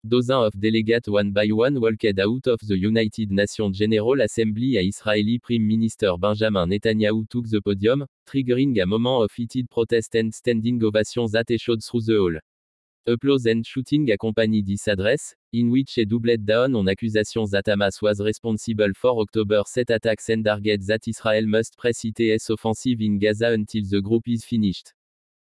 Dozens of delegates one by one walked out of the United Nations General Assembly a Israeli Prime Minister Benjamin Netanyahu took the podium, triggering a moment of heated protest and standing ovations that echoed through the hall. Applause and shooting accompanied his address, in which he doubled down on accusations that Hamas was responsible for October 7 attacks and argued that Israel must press its offensive in Gaza until the group is finished.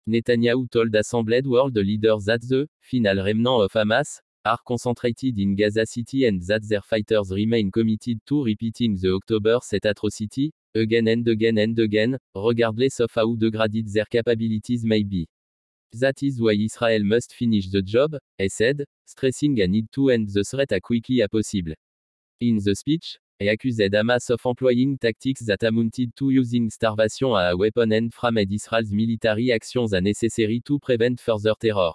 Netanyahu told assembled world leaders that the final remnant of Hamas are concentrated in Gaza City and that their fighters remain committed to repeating the October 7 atrocity, again and again and again, regardless of how degraded their capabilities may be. That is why Israel must finish the job, he said, stressing a need to end the threat as quickly as possible. In the speech, he accused Hamas of employing tactics that amounted to using starvation as a weapon and framed Israel's military actions as necessary to prevent further terror.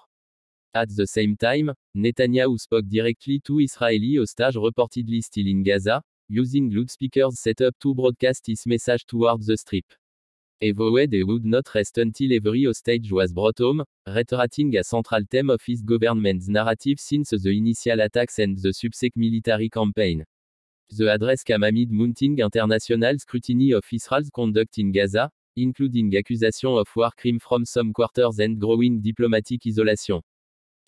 At the same time, Netanyahu spoke directly to Israeli hostages reportedly still in Gaza, using loudspeakers set up to broadcast his message toward the Strip. He vowed he would not rest until every hostage was brought home, reiterating a central theme of his government's narrative since the initial attacks and the subsequent military campaign. The address came amid mounting international scrutiny of Israel's conduct in Gaza, including accusations of war crimes from some quarters and growing diplomatic isolation.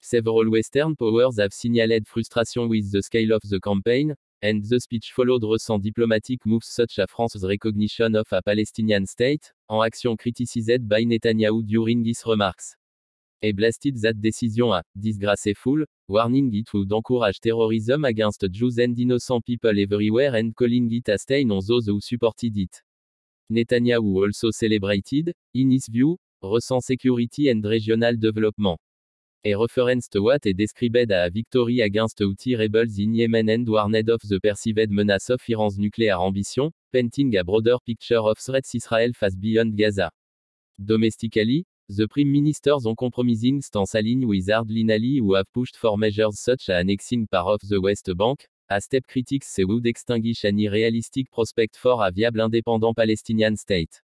Several Western powers have signaled frustration with the scale of the campaign, and the speech followed recent diplomatic moves such as France's recognition of a Palestinian state, an action criticized by Netanyahu during his remarks. He blasted that decision as disgraceful, warning it would encourage terrorism against Jews and innocent people everywhere and calling it a stain on those who supported it. Netanyahu also celebrated, in his view, recent security and regional development. He referenced what he described as a victory against Houthi rebels in Yemen and warned of the perceived menace of Iran's nuclear ambition, painting a broader picture of threats Israel faces beyond Gaza. Domestically, the Prime Minister's uncompromising stance aligned with hardline allies who have pushed for measures such as annexing part of the West Bank, a step critics say would extinguish any realistic prospect for a viable independent Palestinian state.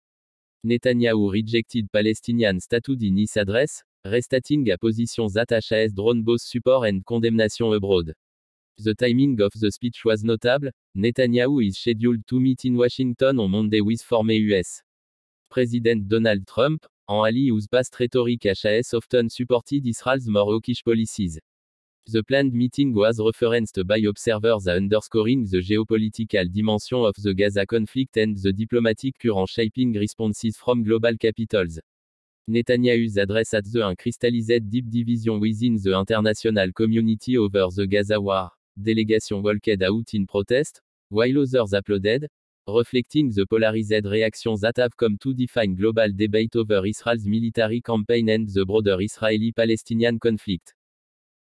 Netanyahu rejected Palestinian statehood in his address, restating a position that has drawn both support and condemnation abroad. The timing of the speech was notable. Netanyahu is scheduled to meet in Washington on Monday with former U.S. President Donald Trump, an ally whose past rhetoric has often supported Israel's more hawkish policies. The planned meeting was referenced by observers as underscoring the geopolitical dimension of the Gaza conflict and the diplomatic current shaping responses from global capitals. Netanyahu's address at the crystallized deep division within the international community over the Gaza war. Delegation walked out in protest, while others applauded, reflecting the polarized reactions that have come to define global debate over Israel's military campaign and the broader Israeli-Palestinian conflict.